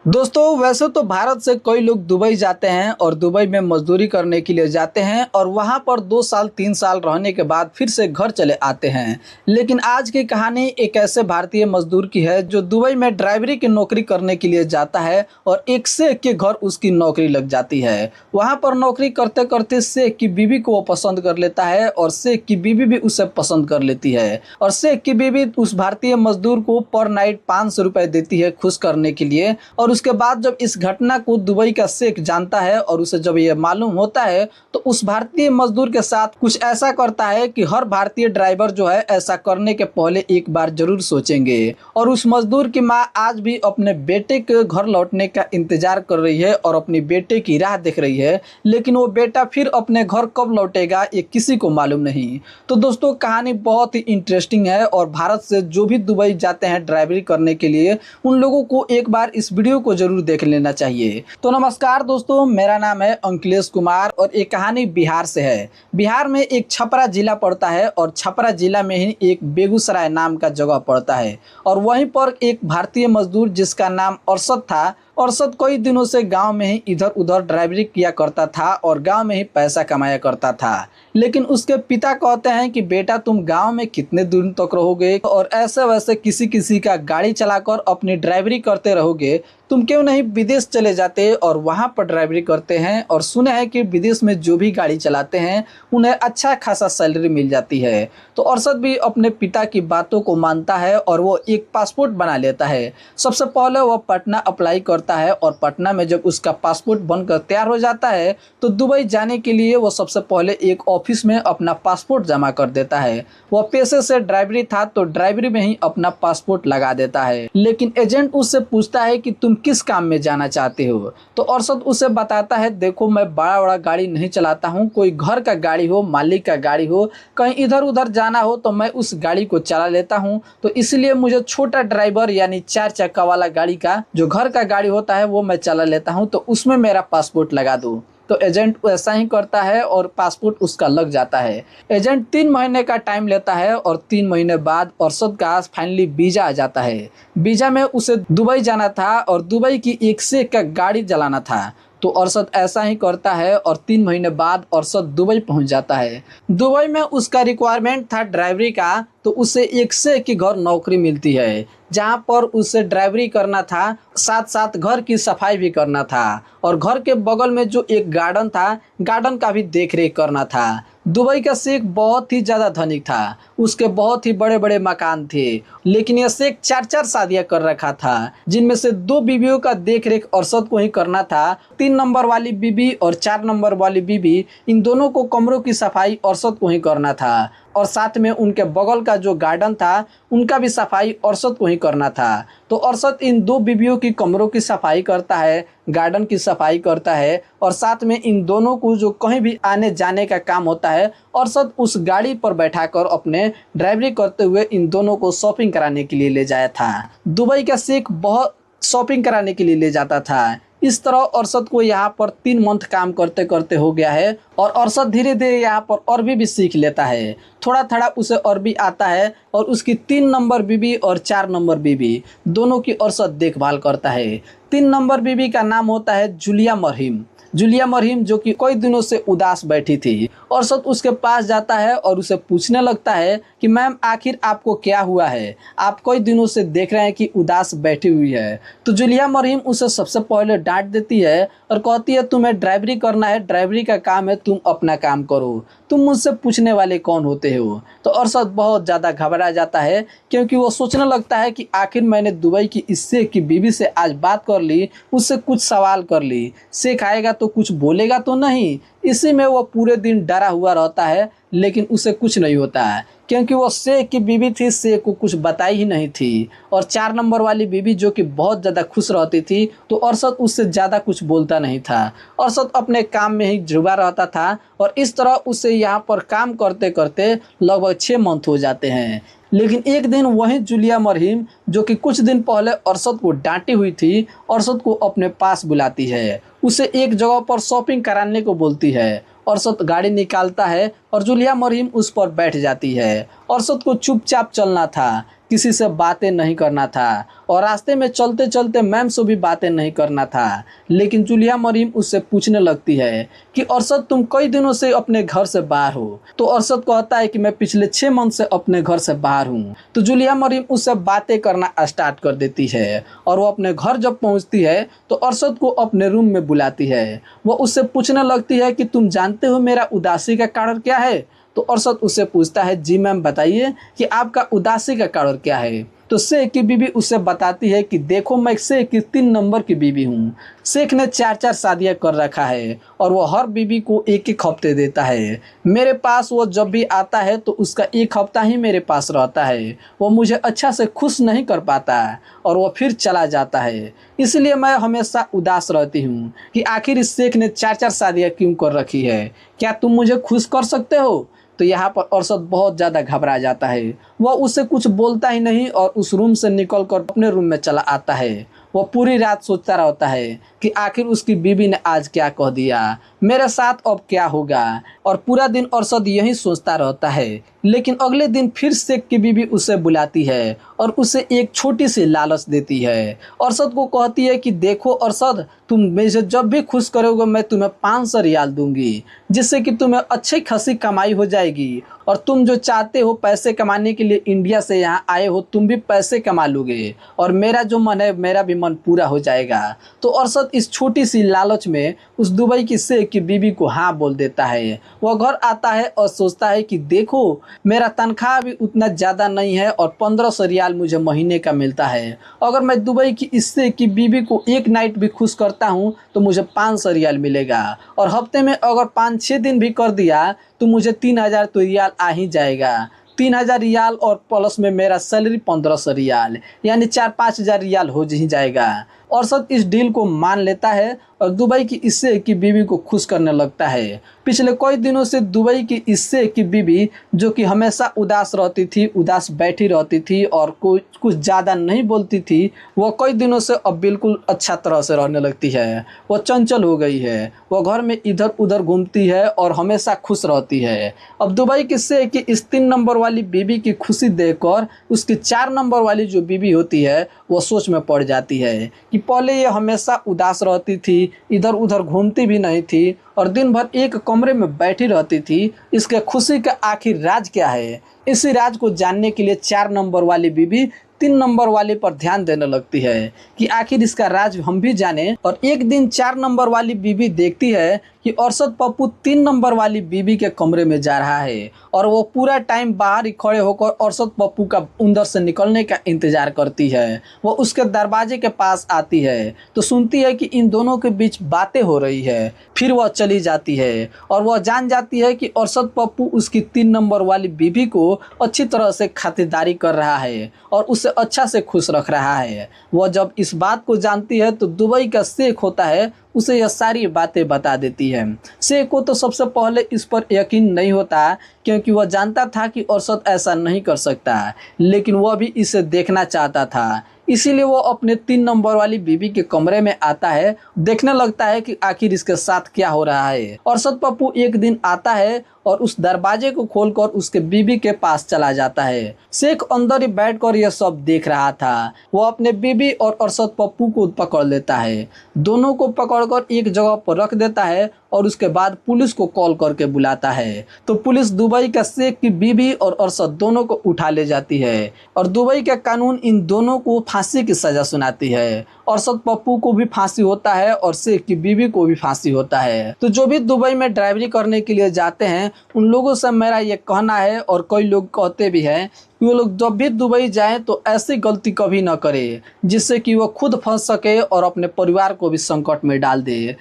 दोस्तों वैसे तो भारत से कई लोग दुबई जाते हैं और दुबई में मजदूरी करने के लिए जाते हैं और वहां पर 2 साल 3 साल रहने के बाद फिर से घर चले आते हैं। लेकिन आज की कहानी एक ऐसे भारतीय मजदूर की है जो दुबई में ड्राइवरी की नौकरी करने के लिए जाता है और एक से एक के घर उसकी नौकरी लग जाती है। वहां पर नौकरी करते करते शेख की बीवी को वो पसंद कर लेता है और शेख की बीवी भी उसे पसंद कर लेती है और शेख की बीवी उस भारतीय मजदूर को पर नाइट 500 रुपए देती है खुश करने के लिए। और उसके बाद जब इस घटना को दुबई का शेख जानता है और उसे जब ये मालूम होता है तो उस भारतीय मजदूर के साथ कुछ ऐसा करता है कि हर भारतीय ड्राइवर जो है ऐसा करने के पहले एक बार जरूर सोचेंगे। और उस मजदूर की माँ आज भी अपने बेटे के घर लौटने का इंतजार कर रही है और अपनी बेटे की राह देख रही है, लेकिन वो बेटा फिर अपने घर कब लौटेगा ये किसी को मालूम नहीं। तो दोस्तों कहानी बहुत ही इंटरेस्टिंग है और भारत से जो भी दुबई जाते हैं ड्राइवरी करने के लिए उन लोगों को एक बार इस वीडियो को जरूर देख लेना चाहिए। तो नमस्कार दोस्तों, मेरा नाम है अंकिलेश कुमार और एक कहानी बिहार से है। बिहार में एक छपरा जिला पड़ता है और छपरा जिला में ही एक बेगूसराय नाम का जगह पड़ता है और वहीं पर एक भारतीय मजदूर जिसका नाम अरशद था। अरशद कई दिनों से गांव में ही इधर उधर ड्राइवरी किया करता था और गांव में ही पैसा कमाया करता था। लेकिन उसके पिता कहते हैं कि बेटा तुम गांव में कितने दिन तक रहोगे और ऐसे वैसे किसी किसी का गाड़ी चलाकर अपनी ड्राइवरी करते रहोगे, तुम क्यों नहीं विदेश चले जाते और वहां पर ड्राइवरी करते हैं। और सुने हैं कि विदेश में जो भी गाड़ी चलाते हैं उन्हें अच्छा खासा सैलरी मिल जाती है। तो अरशद भी अपने पिता की बातों को मानता है और वो एक पासपोर्ट बना लेता है। सबसे पहले वो पटना अप्लाई करता है और पटना में जब उसका पासपोर्ट बनकर तैयार हो जाता है तो दुबई जाने के लिए वो सबसे पहले एक ऑफिस में अपना पासपोर्ट जमा कर देता है। वह पेशे से ड्राइवरी था तो ड्राइवरी में ही अपना पासपोर्ट लगा देता है। लेकिन एजेंट उससे पूछता है कि तुम किस काम में जाना चाहते हो। तो अरशद उसे बताता है देखो मैं बड़ा बड़ा गाड़ी नहीं चलाता हूँ, कोई घर का गाड़ी हो, मालिक का गाड़ी हो, कहीं इधर उधर जाना हो तो मैं उस गाड़ी को चला लेता हूँ। तो इसलिए मुझे छोटा ड्राइवर यानी 4 चक्का वाला गाड़ी का जो घर का गाड़ी होता है वो मैं चला लेता हूँ, तो उसमें मेरा पासपोर्ट लगा दो। तो एजेंट ऐसा ही करता है और पासपोर्ट उसका लग जाता है। एजेंट 3 महीने का टाइम लेता है और 3 महीने बाद अरशद का फाइनली वीजा आ जाता है। वीजा में उसे दुबई जाना था और दुबई की एक से एक का गाड़ी चलाना था। तो अरशद ऐसा ही करता है और 3 महीने बाद अरशद दुबई पहुंच जाता है। दुबई में उसका रिक्वायरमेंट था ड्राइवरी का, तो उसे एक से एक की घर नौकरी मिलती है जहां पर उसे ड्राइवरी करना था, साथ साथ घर की सफाई भी करना था और घर के बगल में जो एक गार्डन था गार्डन का भी देख रेख करना था। दुबई का शेख बहुत ही ज़्यादा धनिक था, उसके बहुत ही बड़े बड़े मकान थे, लेकिन यह शेख 4 शादियां कर रखा था जिनमें से 2 बीवियों का देख रेख अरशद को ही करना था। 3 नंबर वाली बीबी और 4 नंबर वाली बीबी, इन दोनों को कमरों की सफाई अरशद को ही करना था और साथ में उनके बगल का जो गार्डन था उनका भी सफाई अरशद को ही करना था। तो अरशद इन 2 बीवियों की कमरों की सफाई करता है, गार्डन की सफाई करता है और साथ में इन दोनों को जो कहीं भी आने जाने का काम होता है अरशद उस गाड़ी पर बैठाकर अपने ड्राइवरी करते हुए इन दोनों को शॉपिंग कराने के लिए ले जाया था। दुबई का शेख बहुत शॉपिंग कराने के लिए ले जाता था। इस तरह अरशद को यहाँ पर 3 मंथ काम करते करते हो गया है और अरशद धीरे धीरे यहाँ पर अरबी भी सीख लेता है। थोड़ा थोड़ा उसे अरबी आता है और उसकी 3 नंबर बीबी और 4 नंबर बीबी दोनों की अरशद देखभाल करता है। 3 नंबर बीबी का नाम होता है जुलिया मरहीम। जुलिया मरहीम जो कि कई दिनों से उदास बैठी थी। अरशद उसके पास जाता है और उसे पूछने लगता है कि मैम आखिर आपको क्या हुआ है, आप कई दिनों से देख रहे हैं कि उदास बैठी हुई है। तो जुलिया मरहीम उसे सबसे पहले डांट देती है और कहती है तुम्हें ड्राइवरी करना है, ड्राइवरी का काम है, तुम अपना काम करो, तुम मुझसे पूछने वाले कौन होते हो। तो अरशद बहुत ज़्यादा घबरा जाता है क्योंकि वो सोचने लगता है कि आखिर मैंने दुबई की इस शेख की बीवी से आज बात कर ली, उससे कुछ सवाल कर ली, शेख आएगा तो कुछ बोलेगा तो नहीं। इसी में वो पूरे दिन डरा हुआ रहता है, लेकिन उसे कुछ नहीं होता है क्योंकि वो शेख की बीवी थी, शेख को कुछ बताई ही नहीं थी। और 4 नंबर वाली बीवी जो कि बहुत ज़्यादा खुश रहती थी तो अरशद उससे ज़्यादा कुछ बोलता नहीं था। अरशद अपने काम में ही जुड़ा रहता था और इस तरह उसे यहाँ पर काम करते करते लगभग 6 मंथ हो जाते हैं। लेकिन एक दिन वही जुलिया मरहीम जो कि कुछ दिन पहले अरशद को डांटी हुई थी अरशद को अपने पास बुलाती है, उसे एक जगह पर शॉपिंग कराने को बोलती है। अरशद गाड़ी निकालता है और जुलिया मरहीम उस पर बैठ जाती है। अरशद को चुपचाप चलना था किसी से बातें नहीं करना था और रास्ते में चलते चलते मैम से भी बातें नहीं करना था। लेकिन जूलिया मरीम उससे पूछने लगती है कि अरशद तुम कई दिनों से अपने घर से बाहर हो। तो अरशद कहता है कि मैं पिछले 6 मंथ से अपने घर से बाहर हूँ। तो जूलिया मरीम उससे बातें करना स्टार्ट कर देती है और वो अपने घर जब पहुँचती है तो अरशद को अपने रूम में बुलाती है। वो उससे पूछने लगती है कि तुम जानते हो मेरा उदासी का कारण क्या है। तो अरशद उससे पूछता है, जी मैम बताइए कि आपका उदासी का कारण क्या है। तो शेख की बीवी उससे बताती है कि देखो मैं शेख की 3 नंबर की बीवी हूँ। शेख ने 4-4 शादियाँ कर रखा है और वो हर बीवी को 1-1 हफ्ते देता है। मेरे पास वो जब भी आता है तो उसका 1 हफ्ता ही मेरे पास रहता है। वो मुझे अच्छा से खुश नहीं कर पाता और वो फिर चला जाता है। इसलिए मैं हमेशा उदास रहती हूँ कि आखिर इस शेख ने 4-4 शादियाँ क्यों कर रखी है। क्या तुम मुझे खुश कर सकते हो। तो यहाँ पर अरशद बहुत ज़्यादा घबरा जाता है। वह उससे कुछ बोलता ही नहीं और उस रूम से निकल कर अपने रूम में चला आता है। वह पूरी रात सोचता रहता है कि आखिर उसकी बीवी ने आज क्या कह दिया, मेरे साथ अब क्या होगा। और पूरा दिन अरशद यही सोचता रहता है। लेकिन अगले दिन फिर शेख की बीवी उसे बुलाती है और उसे एक छोटी सी लालच देती है। अरशद को कहती है कि देखो अरशद, तुम मुझे जब भी खुश करोगे मैं तुम्हें 500 रियाल दूंगी, जिससे कि तुम्हें अच्छी खासी कमाई हो जाएगी और तुम जो चाहते हो पैसे कमाने के लिए इंडिया से यहाँ आए हो, तुम भी पैसे कमा लोगे और मेरा जो मन है मेरा भी मन पूरा हो जाएगा। तो अरशद इस छोटी सी लालच में उस दुबई की शेख की बीवी को हाँ बोल देता है। वह घर आता है और सोचता है कि देखो मेरा तनख्वाह भी उतना ज़्यादा नहीं है और 1500 रियाल मुझे महीने का मिलता है। अगर मैं दुबई की इस शेख की बीवी को एक नाइट भी खुश करता हूँ तो मुझे 500 रियाल मिलेगा और हफ्ते में अगर 5-6 दिन भी कर दिया तो मुझे 3000 तो रियाल आ ही जाएगा। 3000 रियाल और प्लस में मेरा सैलरी 1500 रियाल, यानी 4-5 हज़ार रियाल हो ही जाएगा। अरशद इस डील को मान लेता है और दुबई की इस शेख की बीवी को खुश करने लगता है। पिछले कई दिनों से दुबई की इस शेख की बीवी, जो कि हमेशा उदास रहती थी, उदास बैठी रहती थी और कुछ ज़्यादा नहीं बोलती थी, वह कई दिनों से अब बिल्कुल अच्छा तरह से रहने लगती है। वह चंचल हो गई है। वह घर में इधर उधर घूमती है और हमेशा खुश रहती है। अब दुबई की शेख की इस 3 नंबर वाली बीवी की खुशी देखकर उसकी 4 नंबर वाली जो बीवी होती है वो सोच में पड़ जाती है कि पहले ये हमेशा उदास रहती थी, इधर उधर घूमती भी नहीं थी और दिन भर एक कमरे में बैठी रहती थी। इसके खुशी का आखिर राज क्या है। इसी राज को जानने के लिए 4 नंबर वाली बीवी 3 नंबर वाले पर ध्यान देने लगती है कि आखिर इसका राज हम भी जाने। और एक दिन 4 नंबर वाली बीवी देखती है कि अरशद पप्पू 3 नंबर वाली बीवी के कमरे में जा रहा है और वो पूरा टाइम बाहर ही खड़े होकर अरशद पप्पू का अंदर से निकलने का इंतजार करती है। वो उसके दरवाजे के पास आती है तो सुनती है कि इन दोनों के बीच बातें हो रही है। फिर वह चली जाती है और वह जान जाती है कि अरशद पप्पू उसकी 3 नंबर वाली बीवी को अच्छी तरह से खातिरदारी कर रहा है और उसे अच्छा से खुश रख रहा है। वह जब इस बात को जानती है तो दुबई का शेख होता है उसे यह सारी बातें बता देती है। शेख को तो सबसे पहले इस पर यकीन नहीं होता क्योंकि वह जानता था कि अरशद ऐसा नहीं कर सकता, लेकिन वह भी इसे देखना चाहता था। इसीलिए वो अपने 3 नंबर वाली बीवी के कमरे में आता है, देखने लगता है कि आखिर इसके साथ क्या हो रहा है। अरशद पप्पू एक दिन आता है और उस दरवाजे को खोलकर उसके बीवी के पास चला जाता है। शेख अंदर ही बैठकर यह सब देख रहा था। वो अपने बीवी और अरशद पप्पू को पकड़ लेता है, दोनों को पकड़कर एक जगह पर रख देता है और उसके बाद पुलिस को कॉल करके बुलाता है। तो पुलिस दुबई का शेख की बीवी और अरशद दोनों को उठा ले जाती है और दुबई का कानून इन दोनों को फांसी की सजा सुनाती है। अरशद पप्पू को भी फांसी होता है और शेख की बीवी को भी फांसी होता है। तो जो भी दुबई में ड्राइवरी करने के लिए जाते हैं उन लोगों से मेरा ये कहना है और कई लोग कहते भी हैं कि वो लोग जब भी दुबई जाएं तो ऐसी गलती कभी ना करे जिससे कि वो खुद फंस सके और अपने परिवार को भी संकट में डाल दे।